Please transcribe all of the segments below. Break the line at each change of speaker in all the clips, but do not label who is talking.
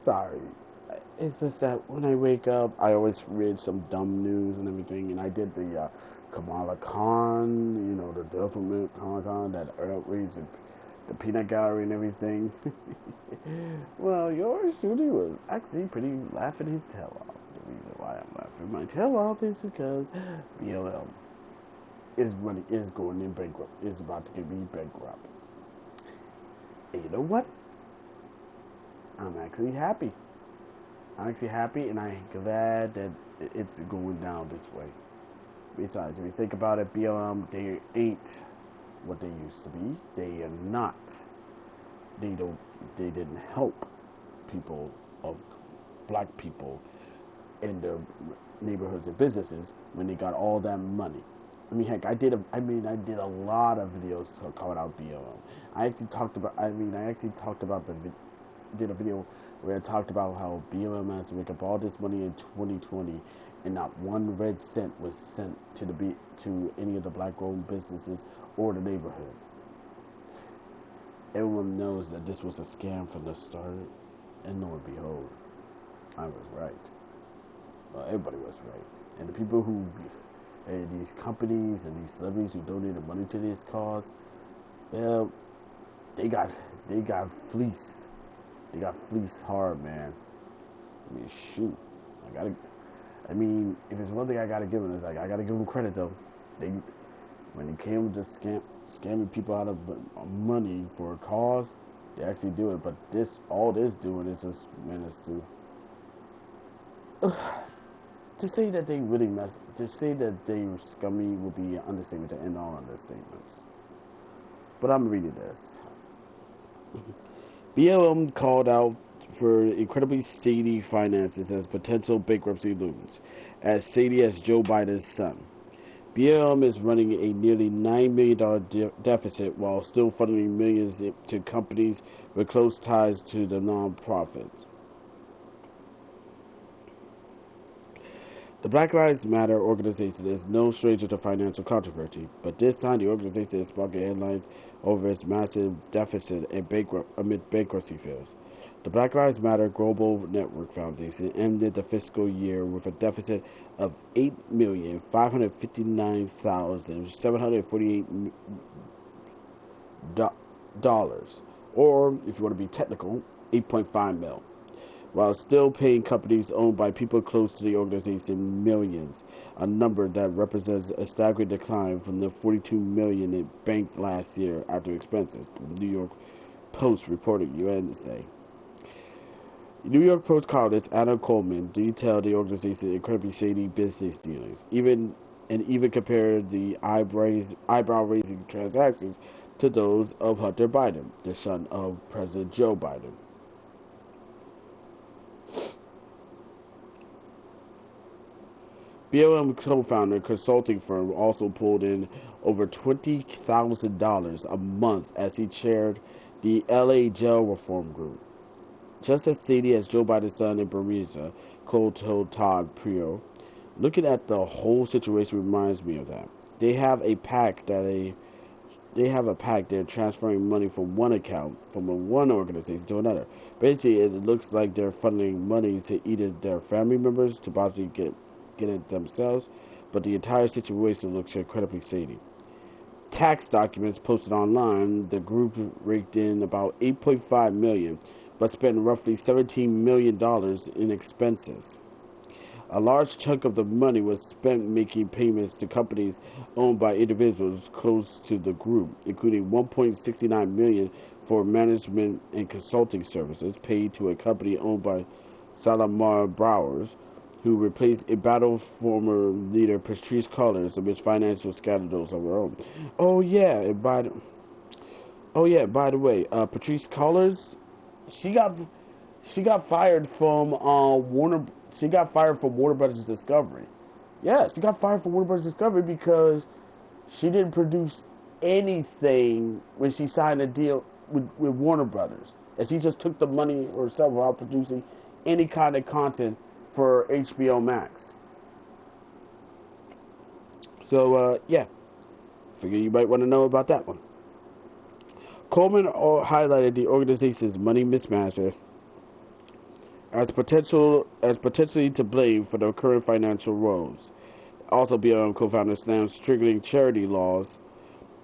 Sorry. It's just that when I wake up, I always read some dumb news and everything, and I did the Kamala Khan, the government Khan, that outrage, the peanut gallery and everything. Well, yours truly was actually pretty laughing his tail off. The reason why I'm laughing my tail off is because BLM is going in bankrupt, is about to be bankrupt. And you know what? I'm actually happy. I'm actually happy, and I'm glad that it's going down this way. Besides, if you think about it, BLM, they ain't what they used to be. They are not. They don't. They didn't help people of black people in their neighborhoods and businesses when they got all that money. I mean, heck, I did a lot of videos calling out BLM. I actually talked about did a video where I talked about how BLM has to make up all this money in 2020, and not one red cent was sent to any of the black-owned businesses or the neighborhood. Everyone knows that this was a scam from the start, and lo and behold, I was right. Well, everybody was right, and the people and these companies and these celebrities who donated money to this cause, well, they got fleeced. They got fleeced hard, man. I mean, shoot. If there's one thing I gotta give them, is I gotta give them credit though. When it came to scamming people out of money for a cause, they actually do it. But all this doing is just, man, it's to say that they really to say that they were scummy would be an understatement to end all understatements. But I'm reading this. BLM called out for incredibly shady finances as potential bankruptcy looms, as shady as Joe Biden's son. BLM is running a nearly $9 million deficit while still funneling millions to companies with close ties to the nonprofits. The Black Lives Matter organization is no stranger to financial controversy, but this time the organization is sparking headlines over its massive deficit and amid bankruptcy fears. The Black Lives Matter Global Network Foundation ended the fiscal year with a deficit of $8,559,748, or, if you want to be technical, 8.5 mil. While still paying companies owned by people close to the organization millions, a number that represents a staggering decline from the $42 million it banked last year after expenses, the New York Post reported Wednesday. New York Post columnist Anna Coleman detailed the organization's incredibly shady business dealings, even compared the eyebrow-raising transactions to those of Hunter Biden, the son of President Joe Biden. BLM co-founder consulting firm also pulled in over $20,000 a month as he chaired the LA Jail Reform Group. Just as shady as Joe Biden's son in Bermuda, Cole told Todd Prio, looking at the whole situation reminds me of that. They have a pact they're transferring money from one account from one organization to another. Basically, it looks like they're funneling money to either their family members to possibly get it themselves, but the entire situation looks incredibly shady. Tax documents posted online, the group raked in about $8.5 million, but spent roughly $17 million in expenses. A large chunk of the money was spent making payments to companies owned by individuals close to the group, including $1.69 million for management and consulting services paid to a company owned by Salamar Browers, who replaced embattled former leader Patrisse Cullors amidst financial scandals of her own. Oh yeah, by the way, Patrisse Cullors, she got fired from Warner. She got fired from Warner Brothers Discovery. Yeah, she got fired from Warner Brothers Discovery because she didn't produce anything when she signed a deal with Warner Brothers, and she just took the money herself without producing any kind of content for HBO Max. So, yeah, figure you might want to know about that one. Coleman highlighted the organization's money mismanagement as potentially to blame for the current financial woes. Also, BLM co-founder slammed triggering charity laws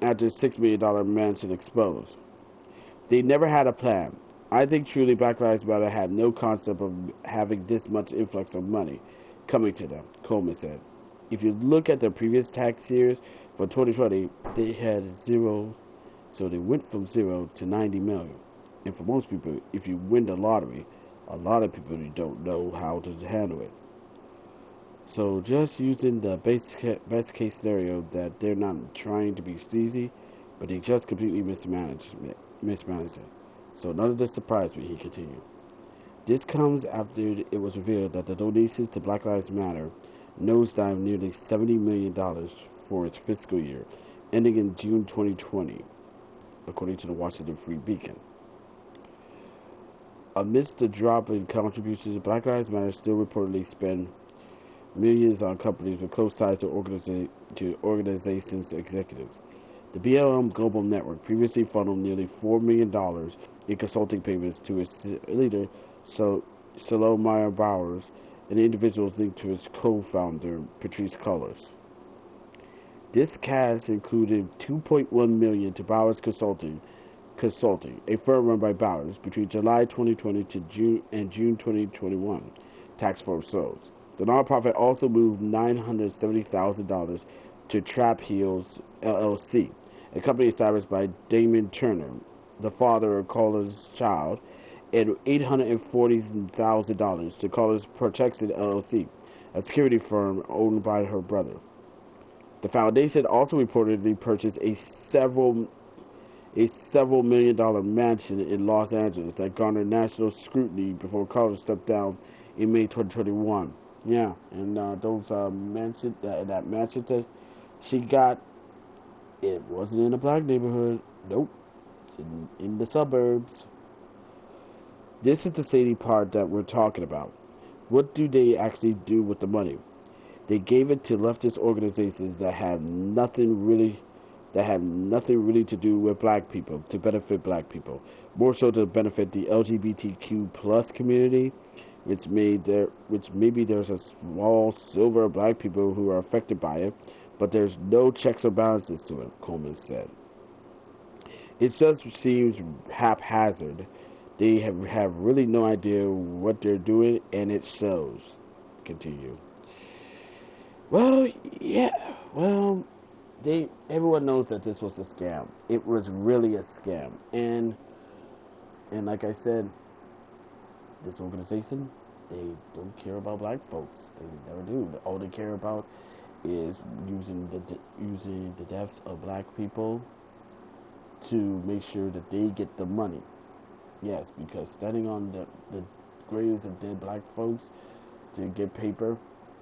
after $6 million mansion exposed. They never had a plan. I think truly Black Lives Matter had no concept of having this much influx of money coming to them, Coleman said. If you look at the previous tax years for 2020, they had zero, so they went from zero to 90 million. And for most people, if you win the lottery, a lot of people don't know how to handle it. So just using the best case scenario that they're not trying to be sleazy, but they just completely mismanaged it. So none of this surprised me, he continued. This comes after it was revealed that the donations to Black Lives Matter nosedived nearly $70 million for its fiscal year, ending in June 2020, according to the Washington Free Beacon. Amidst the drop in contributions, Black Lives Matter still reportedly spend millions on companies with close ties to organization's executives. The BLM Global Network previously funneled nearly $4 million in consulting payments to its leader, Salome Bowers, and individuals linked to its co-founder, Patrisse Cullors. This cash included $2.1 million to Bowers Consulting, a firm run by Bowers, between July 2020 to June 2021, tax form sold. The nonprofit also moved $970,000 to Trap Heels LLC, a company established by Damon Turner, the father of Cullors' child, and $840,000 to Cullors Protection LLC, a security firm owned by her brother. The foundation also reportedly purchased a several $1 million mansion in Los Angeles that garnered national scrutiny before Cullors stepped down in May 2021. Yeah, and those mansion that mansion that she got, it wasn't in a black neighborhood. Nope, it's in the suburbs. This is the shady part that we're talking about. What do they actually do with the money? They gave it to leftist organizations that have nothing really to do with black people, to benefit black people, more so to benefit the LGBTQ plus community, which maybe there's a small silver of black people who are affected by it, but there's no checks or balances to it, Coleman said. It just seems haphazard. They have really no idea what they're doing, and it shows. Continue. Well, yeah, well, everyone knows that this was a scam. It was really a scam, and like I said, this organization, they don't care about black folks. They never do. All they care about is using the deaths of black people to make sure that they get the money. Yes, because standing on the graves of dead black folks to get paper,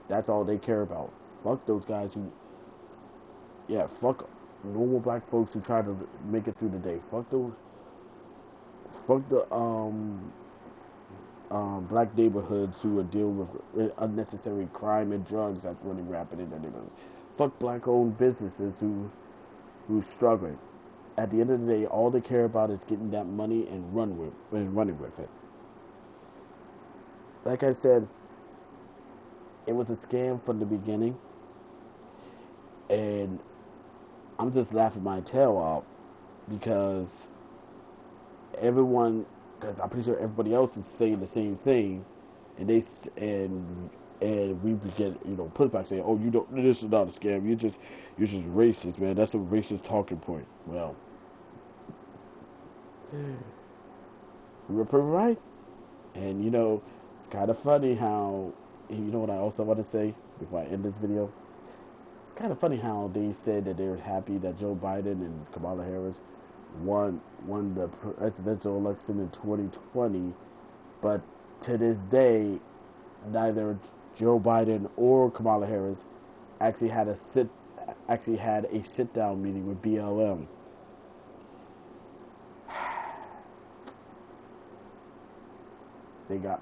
that's all they care about. Fuck those guys who, yeah, fuck normal black folks who try to make it through the day. Fuck the black neighborhoods who are dealing with unnecessary crime and drugs that's running rapid in their neighborhood. Fuck black-owned businesses who's struggling. At the end of the day, all they care about is getting that money and running with it. Like I said, it was a scam from the beginning, and I'm just laughing my tail off because I'm pretty sure everybody else is saying the same thing, and we get pushback saying, "Oh, this is not a scam. You're just racist, man. That's a racist talking point." Well, we were pretty right, and it's kind of funny how what I also want to say before I end this video. It's kind of funny how they said that they were happy that Joe Biden and Kamala Harris won the presidential election in 2020, but to this day, neither Joe Biden or Kamala Harris actually had a sit down meeting with BLM. They got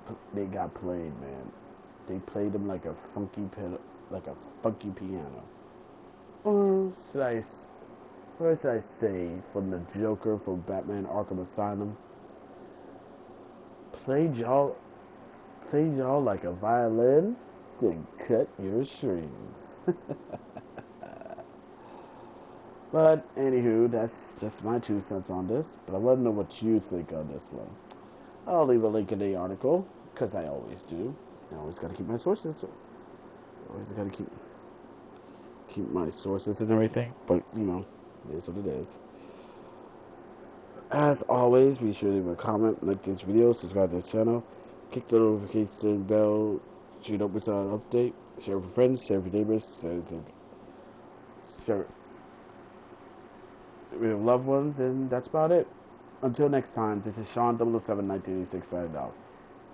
played, man. They played them like a funky piano. Or should I, what should I say from the Joker from Batman Arkham Asylum? Played y'all, played y'all like a violin to cut your strings. But anywho, that's just my 2 cents on this. But I want to know what you think on this one. I'll leave a link in the article because I always do. I always got to keep my sources. Always got to keep my sources and everything. But you know, it is what it is. As always, be sure to leave a comment, like this video, subscribe to this channel, click the notification bell so you don't miss out an update. Share with friends, share with neighbors, share with loved ones, and that's about it. Until next time, this is Sean 007 1986 signing out.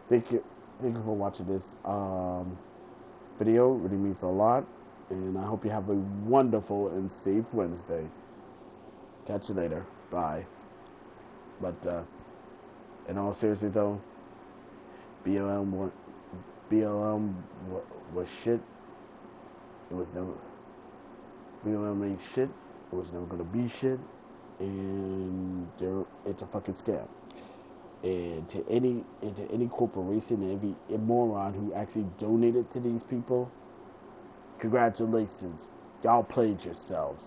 Thank you for watching this video. It really means a lot, and I hope you have a wonderful and safe Wednesday. Catch you later. Bye. But in all seriousness though, BLM was shit. It was never BLM ain't shit. It was never gonna be shit, and it's a fucking scam. And to any corporation and every moron who actually donated to these people, congratulations, y'all played yourselves.